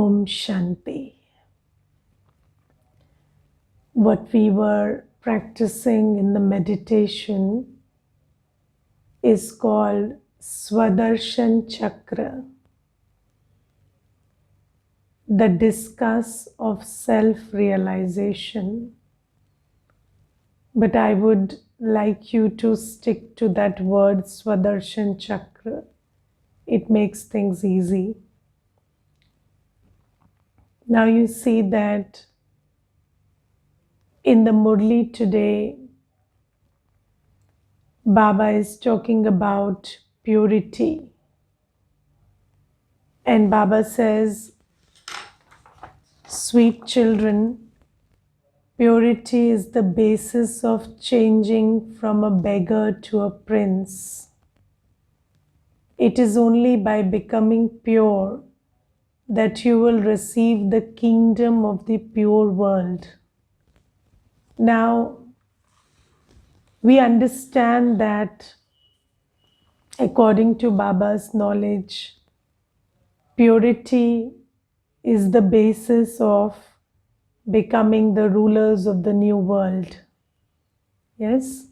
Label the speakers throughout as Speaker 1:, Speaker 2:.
Speaker 1: Om Shanti. What we were practicing in the meditation is called Swadarshan Chakra, the discuss of self-realization. But I would like you to stick to that word Swadarshan Chakra. It makes things easy. Now you see that in the Murli today, Baba is talking about purity. And Baba says, sweet children, purity is the basis of changing from a beggar to a prince. It is only by becoming pure that you will receive the kingdom of the pure world. Now, we understand that according to Baba's knowledge, purity is the basis of becoming the rulers of the new world. Yes?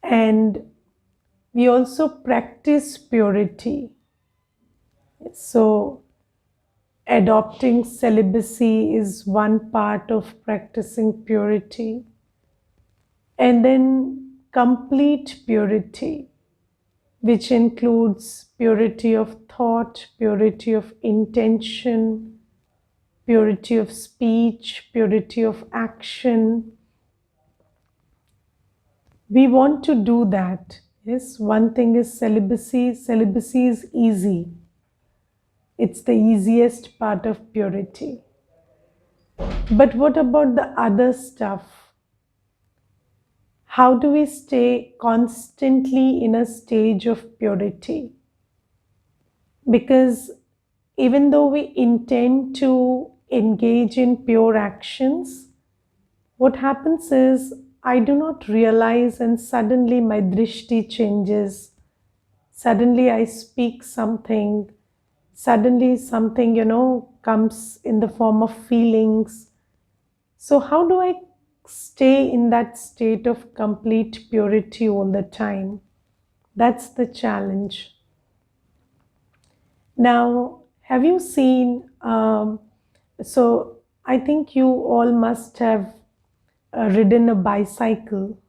Speaker 1: And we also practice purity. So, adopting celibacy is one part of practicing purity. And then complete purity, which includes purity of thought, purity of intention, purity of speech, purity of action. We want to do that. Yes, one thing is celibacy. Celibacy is easy. It's the easiest part of purity. But what about the other stuff? How do we stay constantly in a stage of purity? Because even though we intend to engage in pure actions, what happens is I do not realize and suddenly my drishti changes. Suddenly I speak something. Suddenly something, comes in the form of feelings. So how do I stay in that state of complete purity all the time? That's the challenge. Now, have you seen, so I think you all must have ridden a bicycle.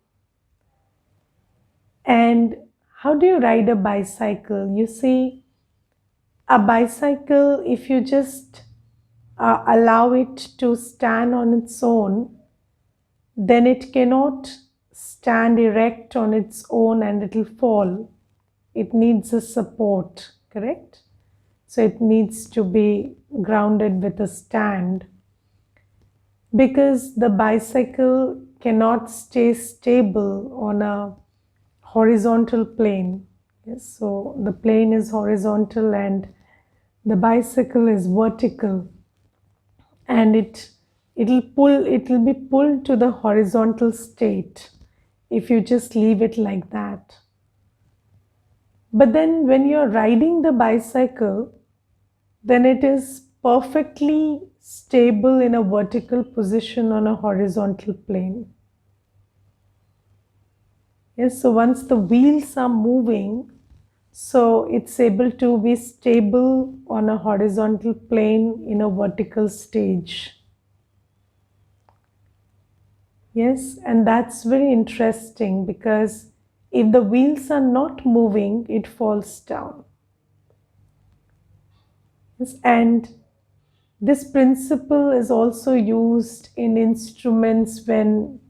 Speaker 1: And how do you ride a bicycle? You see, a bicycle, if you just allow it to stand on its own, then it cannot stand erect on its own and it will fall. It needs a support, correct? So it needs to be grounded with a stand, because the bicycle cannot stay stable on a horizontal plane. Yes, so the plane is horizontal and the bicycle is vertical, and it will be pulled to the horizontal state if you just leave it like that. But then when you're riding the bicycle, then it is perfectly stable in a vertical position on a horizontal plane. Yes, so once the wheels are moving, so it's able to be stable on a horizontal plane in a vertical stage. Yes, and that's very interesting, because if the wheels are not moving, it falls down. Yes, and this principle is also used in instruments when,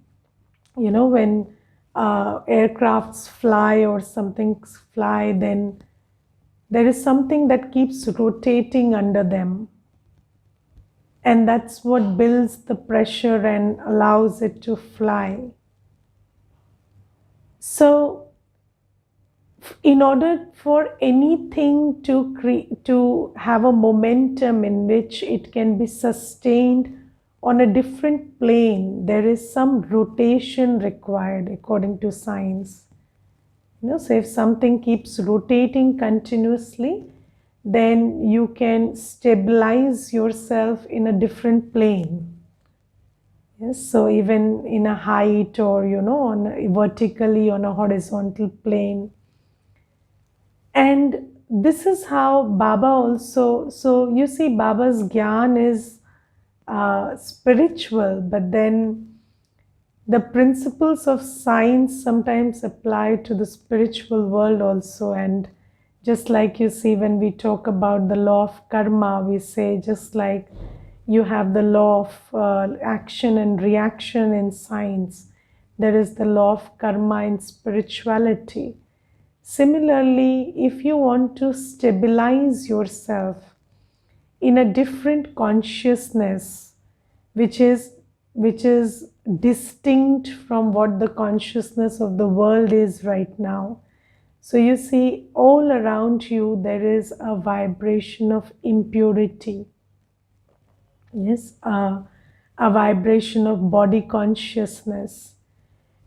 Speaker 1: when aircrafts fly or something fly, then there is something that keeps rotating under them. And that's what builds the pressure and allows it to fly. So, in order for anything to have a momentum in which it can be sustained on a different plane, there is some rotation required according to science. So if something keeps rotating continuously, then you can stabilize yourself in a different plane. Yes, so even in a height or vertically on a horizontal plane. And this is how Baba also, so you see, Baba's Gyan is spiritual, but then the principles of science sometimes apply to the spiritual world also. And just like you see, when we talk about the law of karma, we say just like you have the law of action and reaction in science, there is the law of karma in spirituality. Similarly, if you want to stabilize yourself in a different consciousness, which is distinct from what the consciousness of the world is right now. So you see, all around you there is a vibration of impurity. Yes, a vibration of body consciousness.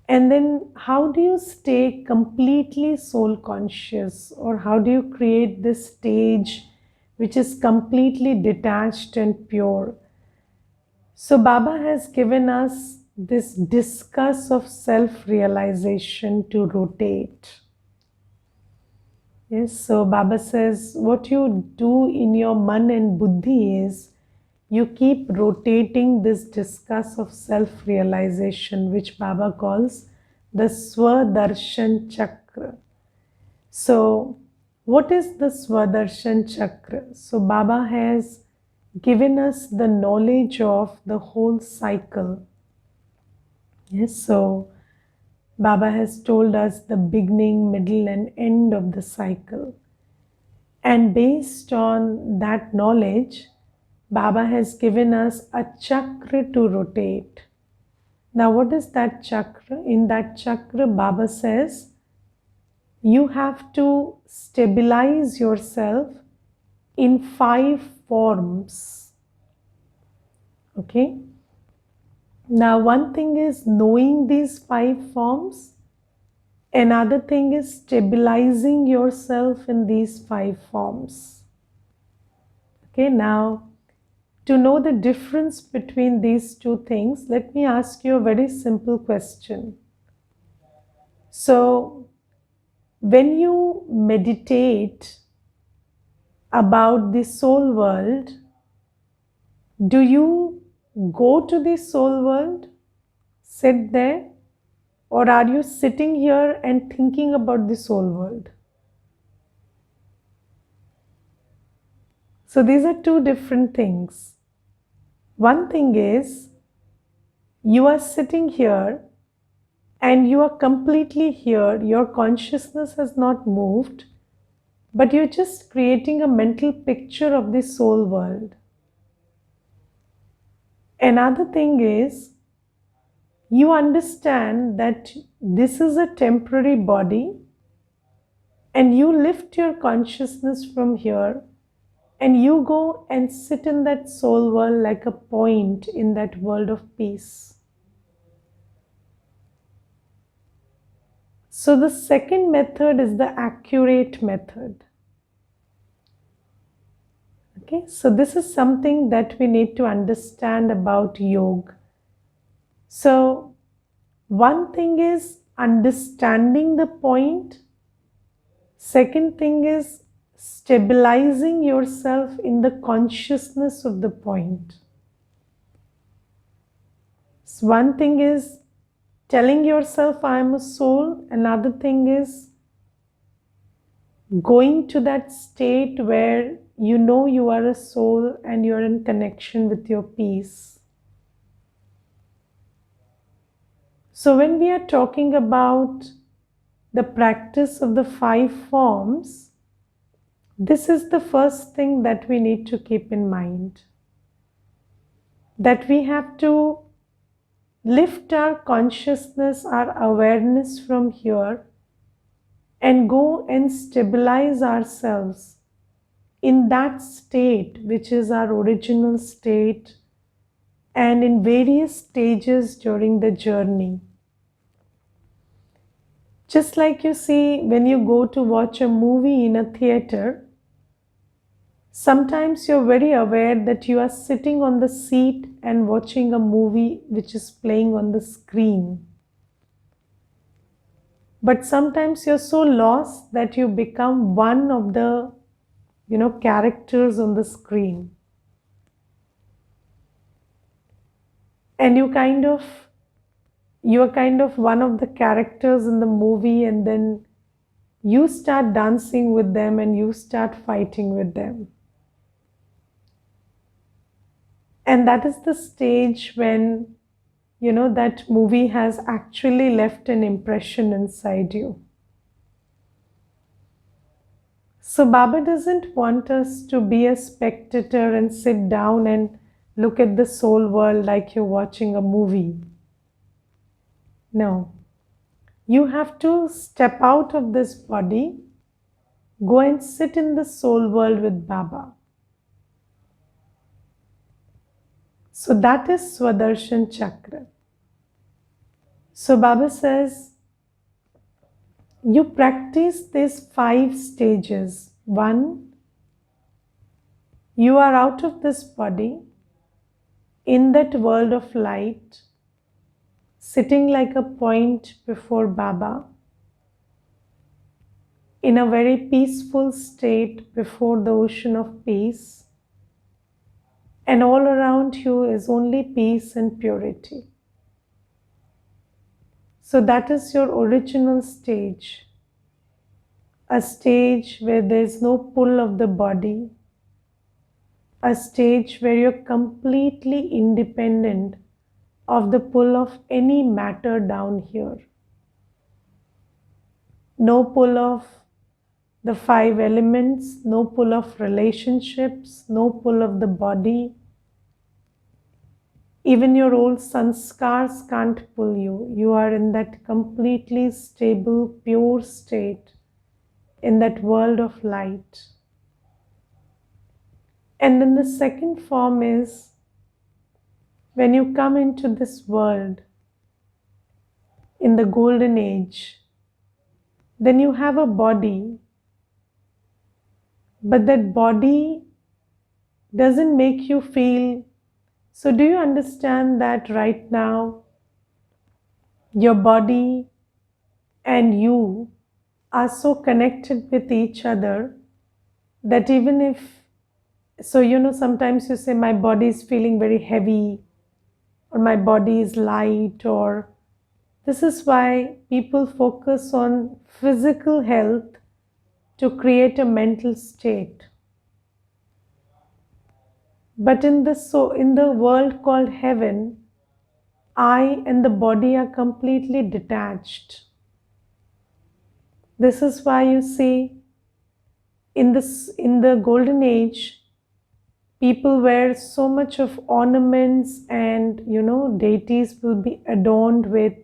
Speaker 1: And then how do you stay completely soul conscious, or how do you create this stage which is completely detached and pure? So Baba has given us this discus of self-realization to rotate. Yes, so Baba says what you do in your man and buddhi is you keep rotating this discus of self-realization, which Baba calls the Swadarshan Chakra. So what is the Swadarshan Chakra? So Baba has given us the knowledge of the whole cycle. Yes, so Baba has told us the beginning, middle, and end of the cycle. And based on that knowledge, Baba has given us a chakra to rotate. Now, what is that chakra? In that chakra, Baba says, you have to stabilize yourself in 5 forms. Okay? Now, one thing is knowing these 5 forms. Another thing is stabilizing yourself in these 5 forms. Okay, now to know the difference between these two things, let me ask you a very simple question. So, when you meditate about the soul world, do you go to the soul world, sit there, or are you sitting here and thinking about the soul world? So these are 2 different things. One thing is, you are sitting here and you are completely here, your consciousness has not moved, but you're just creating a mental picture of the soul world. Another thing is, you understand that this is a temporary body and you lift your consciousness from here and you go and sit in that soul world like a point in that world of peace. So the second method is the accurate method. Okay, so this is something that we need to understand about yoga. So one thing is understanding the point. Second thing is stabilizing yourself in the consciousness of the point. So one thing is telling yourself I am a soul. Another thing is going to that state where you know you are a soul and you are in connection with your peace. So when we are talking about the practice of the 5 forms, this is the first thing that we need to keep in mind. That we have to lift our consciousness, our awareness from here and go and stabilize ourselves in that state which is our original state and in various stages during the journey. Just like you see when you go to watch a movie in a theater, Sometimes you're very aware that you are sitting on the seat and watching a movie which is playing on the screen. But sometimes you're so lost that you become one of the, characters on the screen. And you're kind of one of the characters in the movie, and then you start dancing with them and you start fighting with them. And that is the stage when, that movie has actually left an impression inside you. So Baba doesn't want us to be a spectator and sit down and look at the soul world like you're watching a movie. No. You have to step out of this body, go and sit in the soul world with Baba. So that is Swadarshan Chakra. So Baba says, you practice these 5 stages. 1, you are out of this body, in that world of light, sitting like a point before Baba, in a very peaceful state before the ocean of peace, and all around you is only peace and purity. So that is your original stage, a stage where there is no pull of the body, a stage where you're completely independent of the pull of any matter down here. No pull of the 5 elements, no pull of relationships, no pull of the body. Even your old sanskars can't pull you. You are in that completely stable, pure state, in that world of light. And then the second form is, when you come into this world, in the golden age, then you have a body, but that body doesn't make you feel. So do you understand that right now, your body and you are so connected with each other that even if, sometimes you say, my body is feeling very heavy, or my body is light, or this is why people focus on physical health to create a mental state. But in the world called heaven, I and the body are completely detached. This is why you see, in the golden age, people wear so much of ornaments, and deities will be adorned with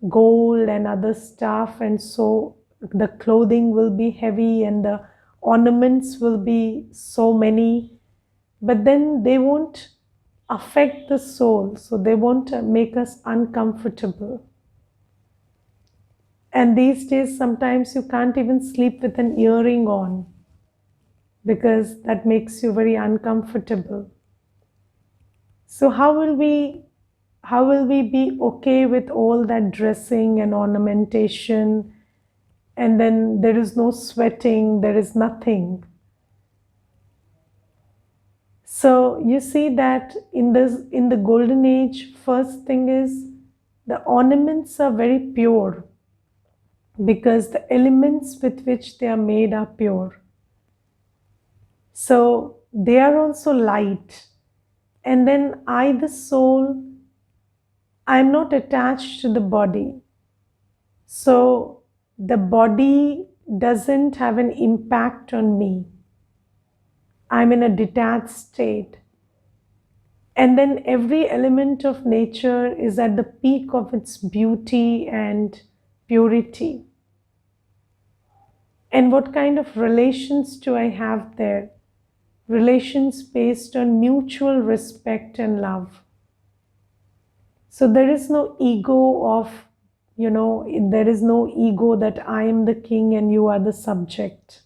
Speaker 1: gold and other stuff, and so the clothing will be heavy and the ornaments will be so many, but then they won't affect the soul, so they won't make us uncomfortable. And these days sometimes you can't even sleep with an earring on, because that makes you very uncomfortable. So how will we be okay with all that dressing and ornamentation, and then there is no sweating, there is nothing? So you see that in the golden age, first thing is, the ornaments are very pure, because the elements with which they are made are pure. So they are also light. And then I, the soul, I am not attached to the body. So the body doesn't have an impact on me. I'm in a detached state. And then every element of nature is at the peak of its beauty and purity. And what kind of relations do I have there? Relations based on mutual respect and love. So there is no ego of, there is no ego that I am the king and you are the subject.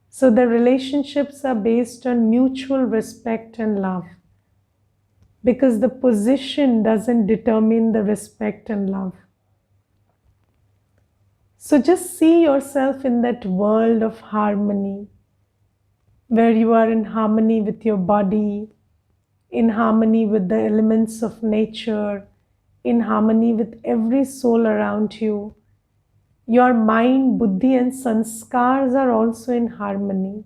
Speaker 1: So the relationships are based on mutual respect and love, because the position doesn't determine the respect and love. So just see yourself in that world of harmony, where you are in harmony with your body, in harmony with the elements of nature, in harmony with every soul around you. Your mind, buddhi, and sanskars are also in harmony.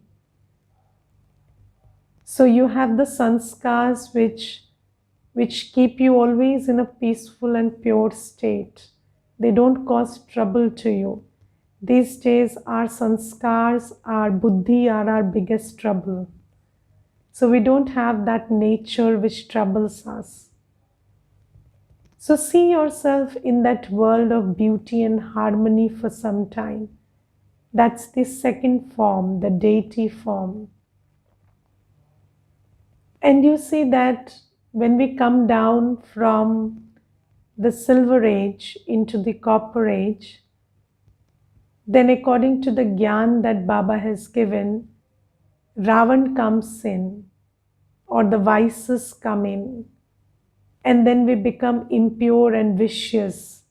Speaker 1: So you have the sanskars which keep you always in a peaceful and pure state. They don't cause trouble to you. These days, our sanskars, our buddhi are our biggest trouble. So we don't have that nature which troubles us. So see yourself in that world of beauty and harmony for some time. That's the second form, the deity form. And you see that when we come down from the silver age into the copper age, then according to the gyan that Baba has given, Ravan comes in, or the vices come in, and then we become impure and vicious.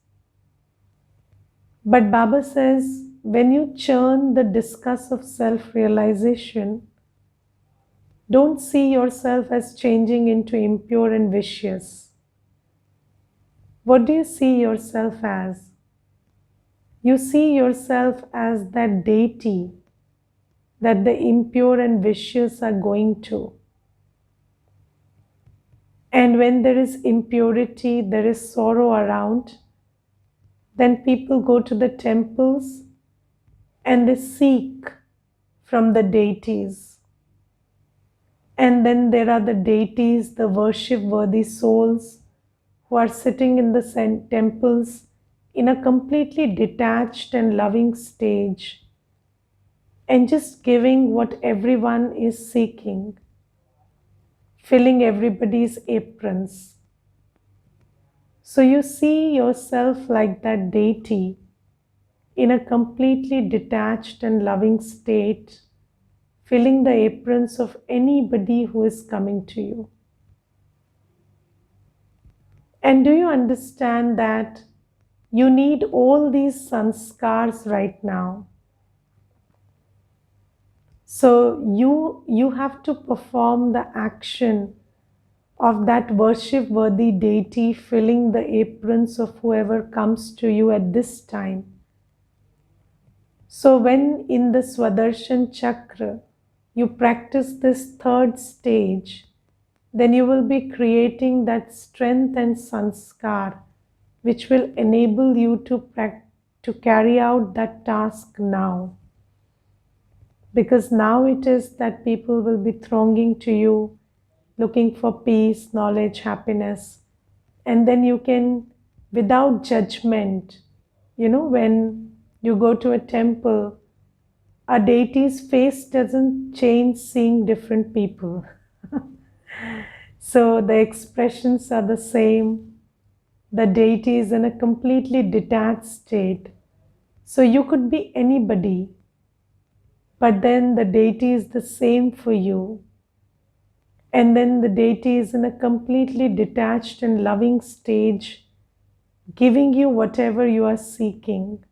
Speaker 1: But Baba says, when you churn the discuss of self-realization, don't see yourself as changing into impure and vicious. What do you see yourself as? You see yourself as that deity that the impure and vicious are going to. And when there is impurity, there is sorrow around, then people go to the temples and they seek from the deities. And then there are the deities, the worship-worthy souls who are sitting in the temples in a completely detached and loving stage and just giving what everyone is seeking, filling everybody's aprons. So you see yourself like that deity in a completely detached and loving state, filling the aprons of anybody who is coming to you. And do you understand that you need all these sanskars right now? So you have to perform the action of that worship-worthy deity, filling the aprons of whoever comes to you at this time. So when in the Swadarshan Chakra, you practice this third stage, then you will be creating that strength and sanskar which will enable you to carry out that task now. Because now it is that people will be thronging to you, looking for peace, knowledge, happiness. And then you can, without judgment, when you go to a temple, a deity's face doesn't change seeing different people. So the expressions are the same. The deity is in a completely detached state. So you could be anybody, but then the deity is the same for you. And then the deity is in a completely detached and loving stage, giving you whatever you are seeking.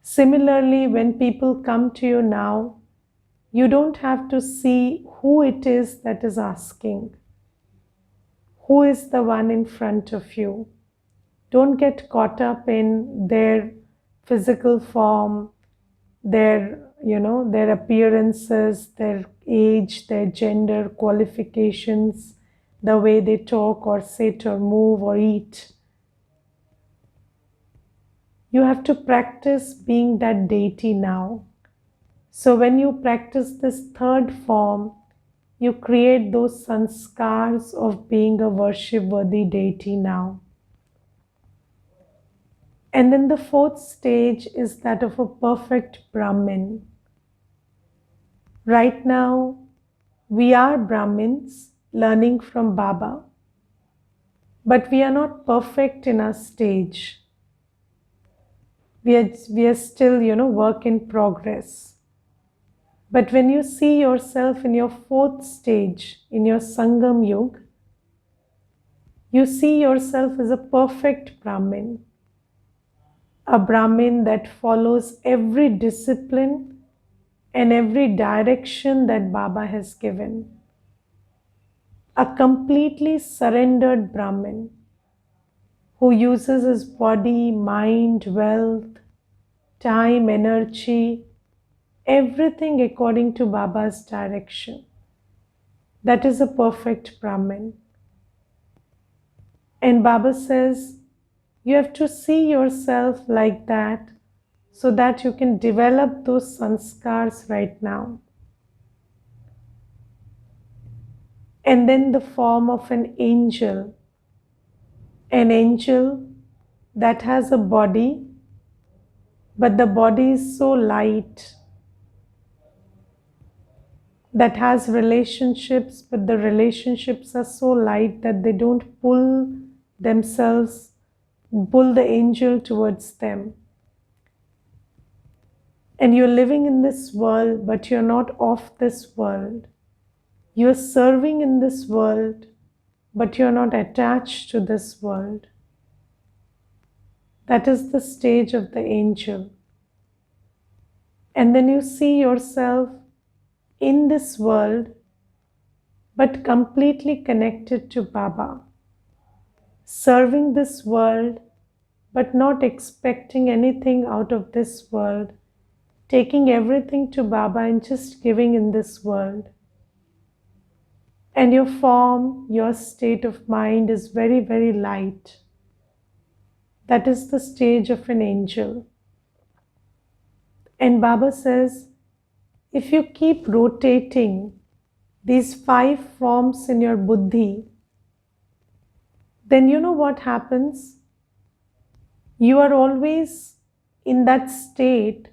Speaker 1: Similarly, when people come to you now, you don't have to see who it is that is asking. Who is the one in front of you? Don't get caught up in their physical form, their appearances, their age, their gender, qualifications, the way they talk or sit or move or eat. You have to practice being that deity now. So when you practice this third form, you create those sanskars of being a worship-worthy deity now. And then the fourth stage is that of a perfect Brahmin. Right now, we are Brahmins learning from Baba, but we are not perfect in our stage. We are still, work in progress. But when you see yourself in your fourth stage, in your Sangam Yuga, you see yourself as a perfect Brahmin, a Brahmin that follows every discipline and every direction that Baba has given. A completely surrendered Brahmin who uses his body, mind, wealth, time, energy, everything according to Baba's direction. That is a perfect Brahmin. And Baba says, you have to see yourself like that so that you can develop those sanskars right now. And then the form of an angel that has a body, but the body is so light, that has relationships, but the relationships are so light that they don't pull the angel towards them. And you're living in this world, but you're not of this world. You're serving in this world, but you're not attached to this world. That is the stage of the angel. And then you see yourself in this world, but completely connected to Baba. Serving this world, but not expecting anything out of this world. Taking everything to Baba and just giving in this world. And your form, your state of mind is very, very light. That is the stage of an angel. And Baba says, if you keep rotating these 5 forms in your buddhi, then you know what happens? You are always in that state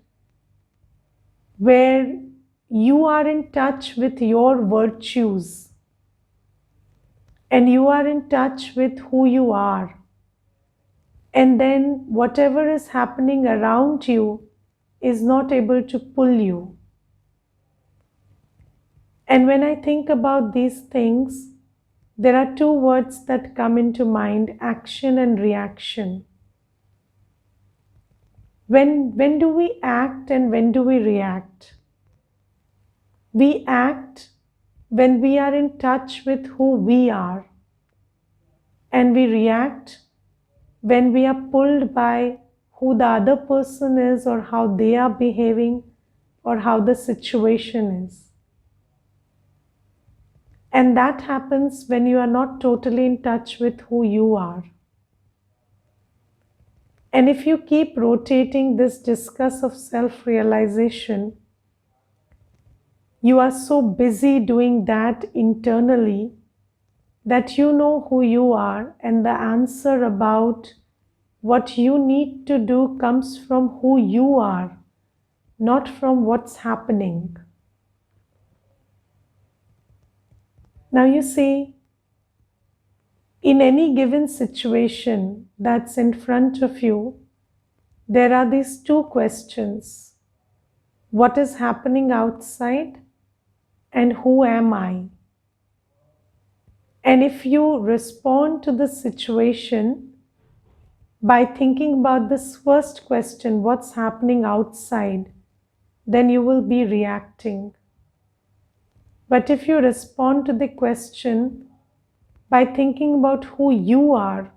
Speaker 1: where you are in touch with your virtues and you are in touch with who you are. And then whatever is happening around you is not able to pull you. And when I think about these things, there are 2 words that come into mind: action and reaction. When do we act and when do we react? We act when we are in touch with who we are, and we react when we are pulled by who the other person is or how they are behaving or how the situation is. And that happens when you are not totally in touch with who you are. And if you keep rotating this discus of self-realization, you are so busy doing that internally that you know who you are, and the answer about what you need to do comes from who you are, not from what's happening. Now you see, in any given situation that's in front of you, there are these 2 questions. What is happening outside and who am I? And if you respond to the situation by thinking about this first question, what's happening outside, then you will be reacting. But if you respond to the question by thinking about who you are,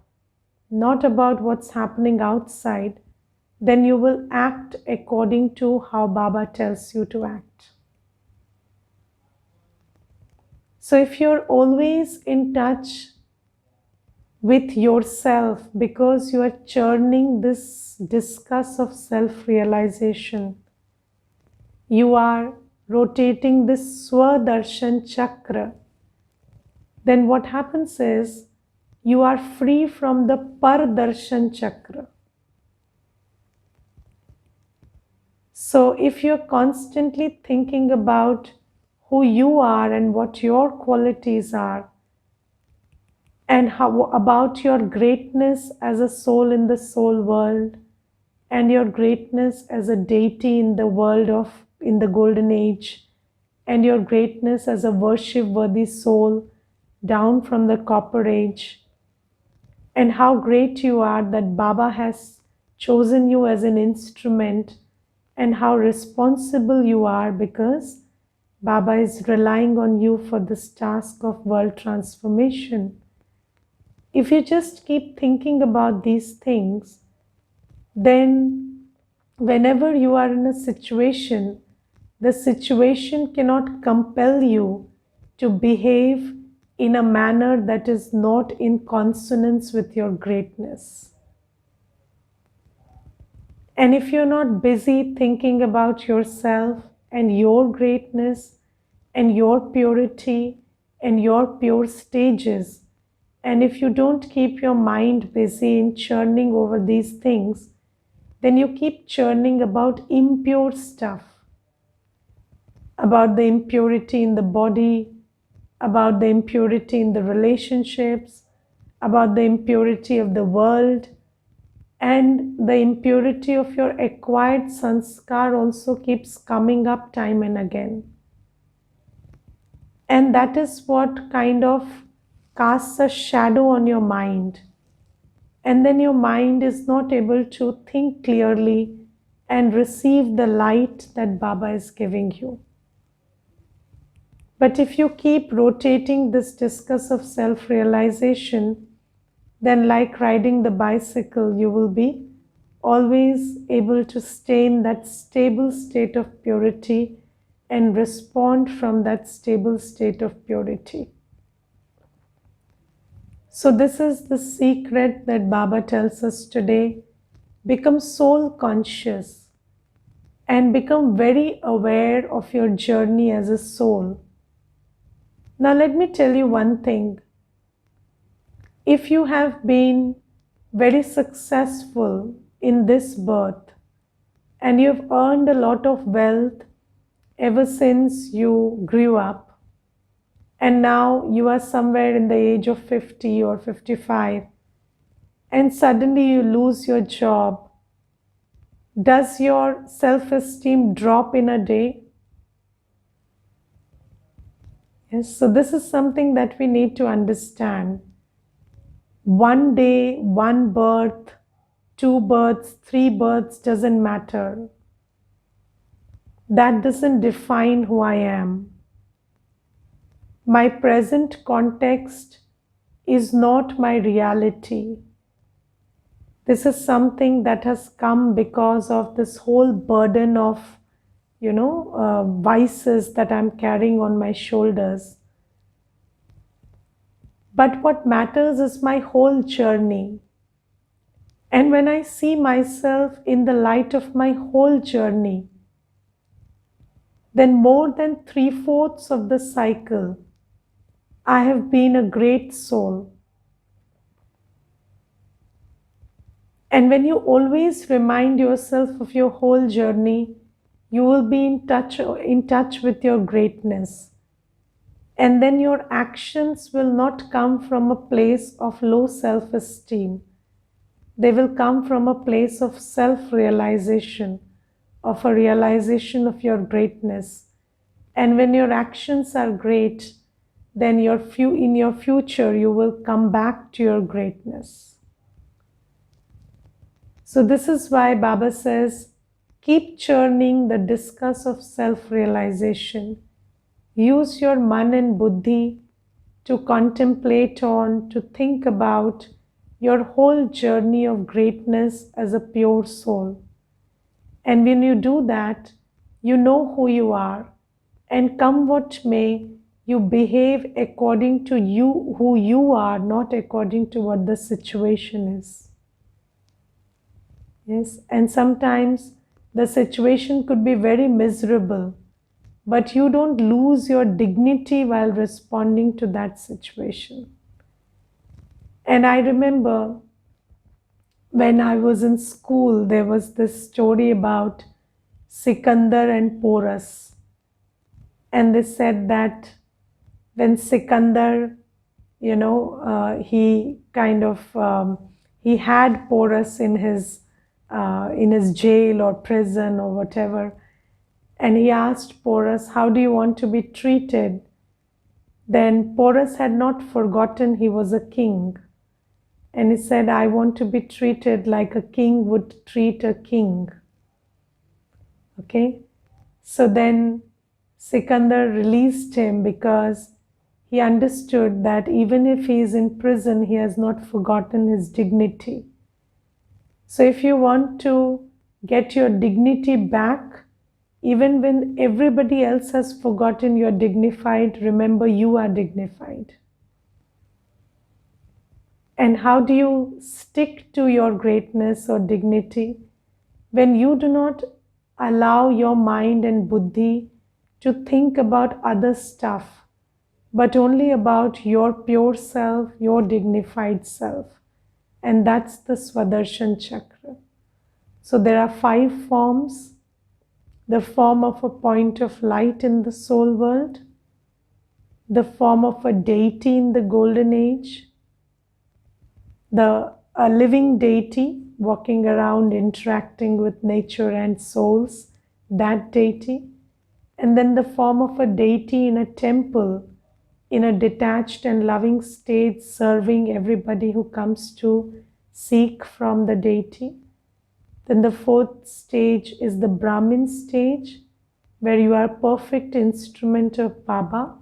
Speaker 1: not about what's happening outside, then you will act according to how Baba tells you to act. So if you're always in touch with yourself because you are churning this discus of self-realization, you are rotating this Swadarshan Chakra, then what happens is you are free from the Pardarshan Chakra. So if you're constantly thinking about who you are and what your qualities are, and how about your greatness as a soul in the soul world, and your greatness as a deity in the world in the golden age, and your greatness as a worship-worthy soul down from the copper age, and how great you are that Baba has chosen you as an instrument, and how responsible you are because Baba is relying on you for this task of world transformation. If you just keep thinking about these things, then whenever you are in a situation, the situation cannot compel you to behave in a manner that is not in consonance with your greatness. And if you're not busy thinking about yourself and your greatness and your purity and your pure stages, and if you don't keep your mind busy in churning over these things, then you keep churning about impure stuff, about the impurity in the body, about the impurity in the relationships, about the impurity of the world, and the impurity of your acquired sanskar also keeps coming up time and again. And that is what kind of casts a shadow on your mind. And then your mind is not able to think clearly and receive the light that Baba is giving you. But if you keep rotating this discus of self-realization, then like riding the bicycle, you will be always able to stay in that stable state of purity and respond from that stable state of purity. So this is the secret that Baba tells us today. Become soul conscious and become very aware of your journey as a soul. Now let me tell you one thing. If you have been very successful in this birth and you have earned a lot of wealth ever since you grew up, and now you are somewhere in the age of 50 or 55, and suddenly you lose your job, does your self-esteem drop in a day? Yes, so this is something that we need to understand. One day, one birth, 2 births, 3 births doesn't matter. That doesn't define who I am. My present context is not my reality. This is something that has come because of this whole burden of, vices that I'm carrying on my shoulders. But what matters is my whole journey. And when I see myself in the light of my whole journey, then more than 3/4 of the cycle, I have been a great soul. And when you always remind yourself of your whole journey, you will be in touch with your greatness. And then your actions will not come from a place of low self-esteem. They will come from a place of self-realization, of a realization of your greatness. And when your actions are great, then in your future you will come back to your greatness. So this is why Baba says, keep churning the discus of self-realization. Use your man and buddhi to contemplate on, to think about your whole journey of greatness as a pure soul. And when you do that, you know who you are, and come what may, you behave according to you, who you are, not according to what the situation is. Yes, and sometimes the situation could be very miserable, but you don't lose your dignity while responding to that situation. And I remember when I was in school, there was this story about Sikandar and Porus. And they said that when Sikandar, he kind of, he had Porus in his jail or prison or whatever. And he asked Porus, how do you want to be treated? Then Porus had not forgotten he was a king. And he said, I want to be treated like a king would treat a king. Okay? So then Sikandar released him because he understood that even if he is in prison, he has not forgotten his dignity. So if you want to get your dignity back, even when everybody else has forgotten you're dignified, remember you are dignified. And how do you stick to your greatness or dignity? When you do not allow your mind and buddhi to think about other stuff, but only about your pure self, your dignified self. And that's the Swadarshan Chakra. So there are 5 forms. The form of a point of light in the soul world, the form of a deity in the golden age, a living deity walking around interacting with nature and souls, that deity, and then the form of a deity in a temple, in a detached and loving state, serving everybody who comes to seek from the deity. Then the 4th stage is the Brahmin stage, where you are a perfect instrument of Baba.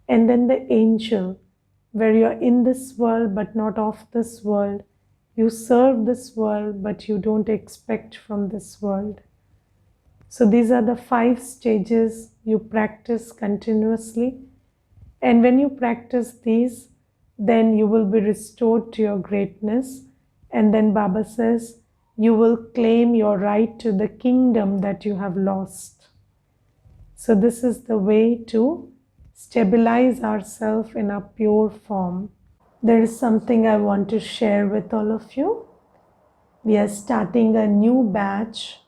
Speaker 1: And then the angel, where you are in this world but not of this world. You serve this world but you don't expect from this world. So these are the 5 stages you practice continuously. And when you practice these, then you will be restored to your greatness. And then Baba says, you will claim your right to the kingdom that you have lost. So this is the way to stabilize ourselves in a pure form. There is something I want to share with all of you. We are starting a new batch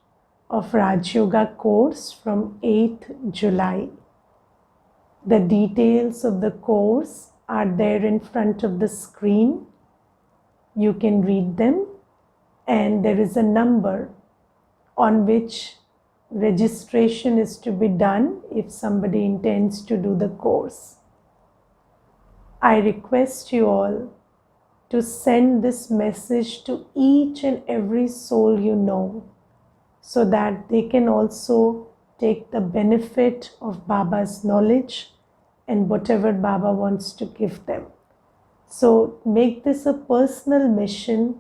Speaker 1: of Raj Yoga course from 8th July. The details of the course are there in front of the screen. You can read them, and there is a number on which registration is to be done if somebody intends to do the course. I request you all to send this message to each and every soul you know, so that they can also take the benefit of Baba's knowledge and whatever Baba wants to give them. So make this a personal mission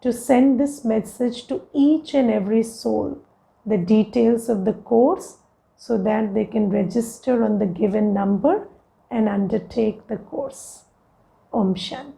Speaker 1: to send this message to each and every soul, the details of the course, so that they can register on the given number and undertake the course. Om Shanti.